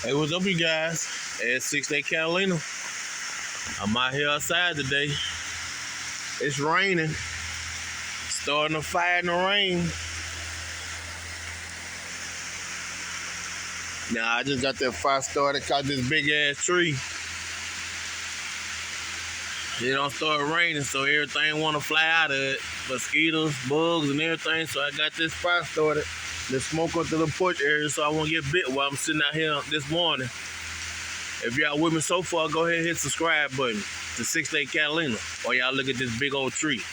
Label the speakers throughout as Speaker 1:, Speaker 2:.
Speaker 1: Hey, what's up, you guys? At 6 Day Catalina. I'm out here outside today. It's raining. Starting a fire in the rain. Now, I just got that fire started, caught this big ass tree. It don't start raining, so everything want to fly out of it. Mosquitoes, bugs, and everything. So I got this fire started. The smoke up to the porch area, so I won't get bit while I'm sitting out here this morning. If y'all with me so far, go ahead and hit the subscribe button to 6 Day Catalina, or y'all look at this big old tree.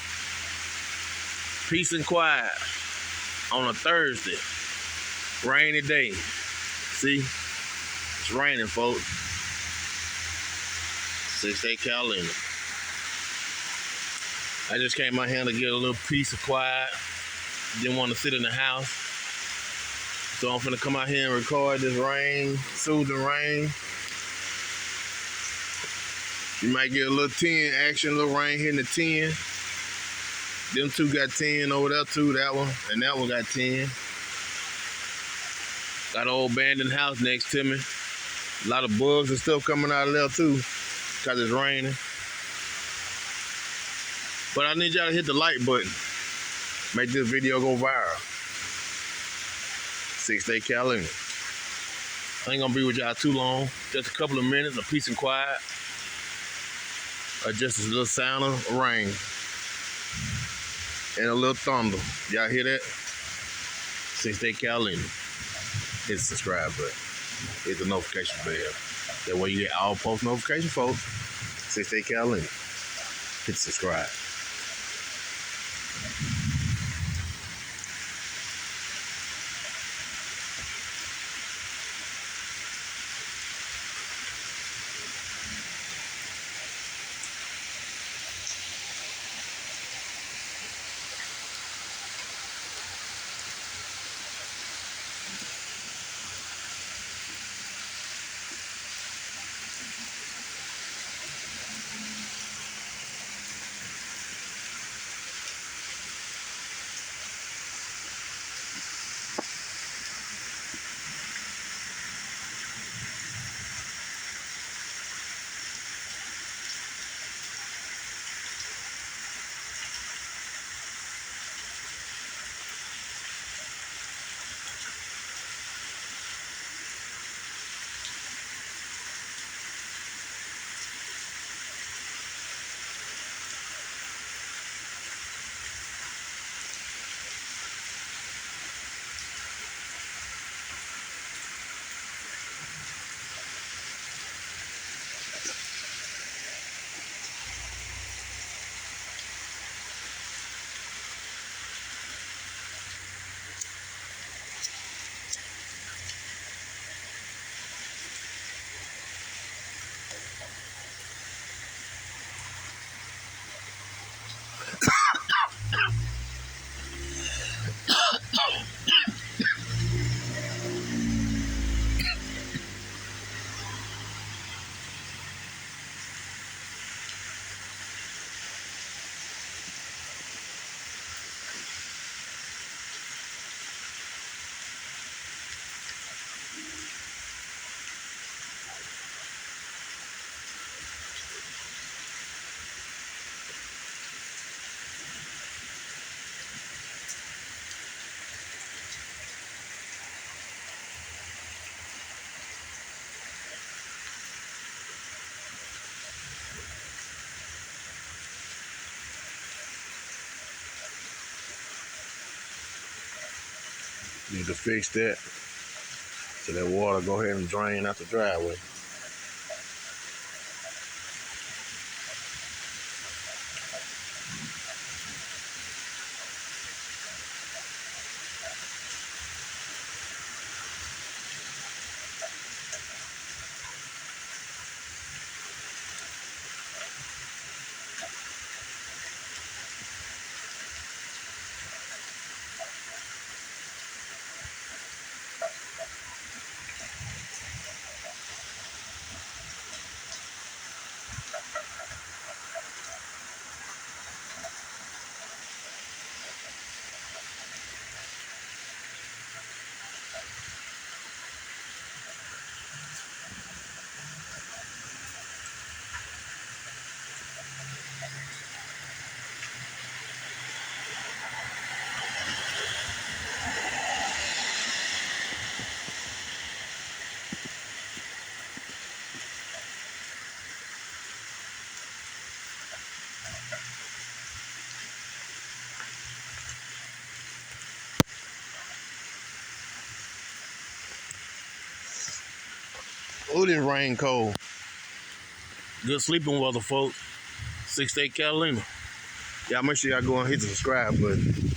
Speaker 1: Peace and quiet on a Thursday, rainy day. See, it's raining, folks. 6 Day Catalina. I just came out here to get a little peace of quiet. Didn't want to sit in the house. So I'm finna come out here and record this rain, soothing rain. You might get a little 10 action, a little rain hitting the 10. Them two got 10 over there too, that one, and that one got 10. Got an old abandoned house next to me. A lot of bugs and stuff coming out of there too, cause it's raining. But I need y'all to hit the like button. Make this video go viral. 6 Day Catalina. I ain't gonna be with y'all too long. Just a couple of minutes of peace and quiet. Or just a little sound of rain. And a little thunder. Y'all hear that? 6 Day Catalina. Hit the subscribe button. Hit the notification bell. That way you get all post notifications, folks. 6 Day Catalina. Hit subscribe. Need to fix that so that water go ahead and drain out the driveway. Oh, this rain cold. Good sleeping weather, folks. 6-State Catalina. Y'all make sure y'all go and hit the subscribe button.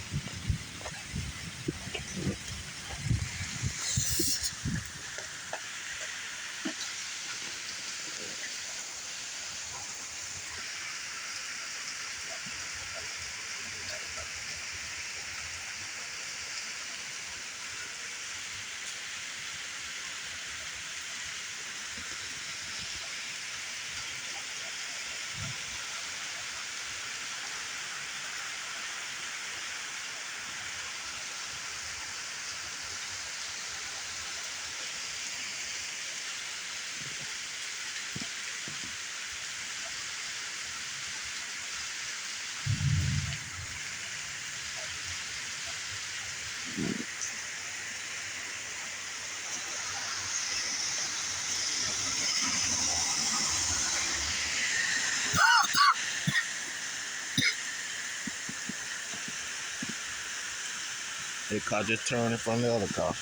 Speaker 1: That car just turned in front of the other car.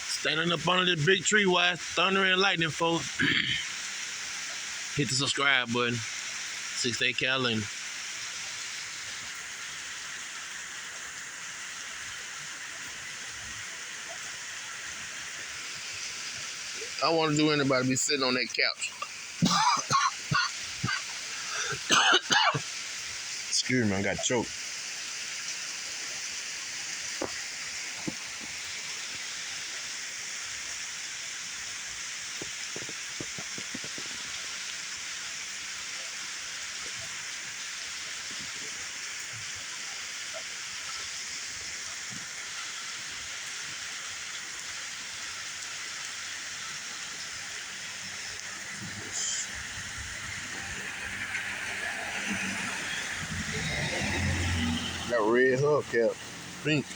Speaker 1: Standing up under this big tree, wise thunder and lightning, folks. Hit the subscribe button. 6-State Catalina. I want to do anybody be sitting on that couch. Excuse me, I got choked. Got red hubcap, pink.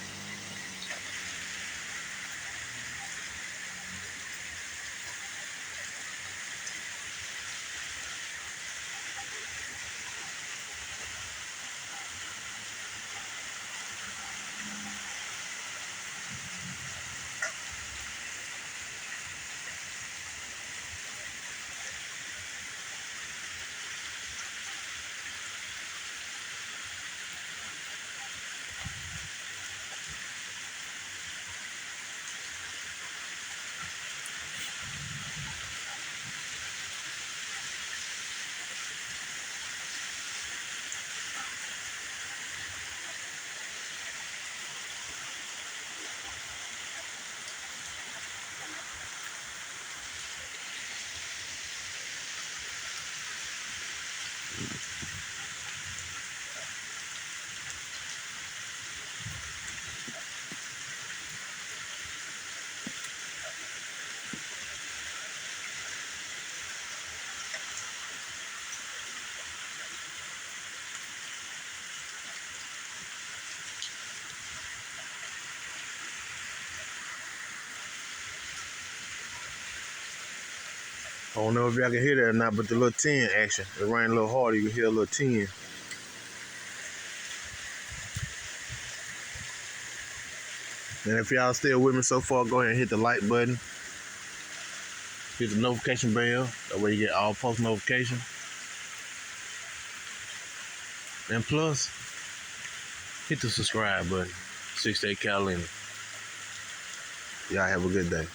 Speaker 1: I don't know if y'all can hear that or not, but the little 10 action. It rained a little harder, you can hear a little 10. And if y'all still with me so far, go ahead and hit the like button. Hit the notification bell. That way you get all post notifications. And plus, hit the subscribe button. 6-State Catalina. Y'all have a good day.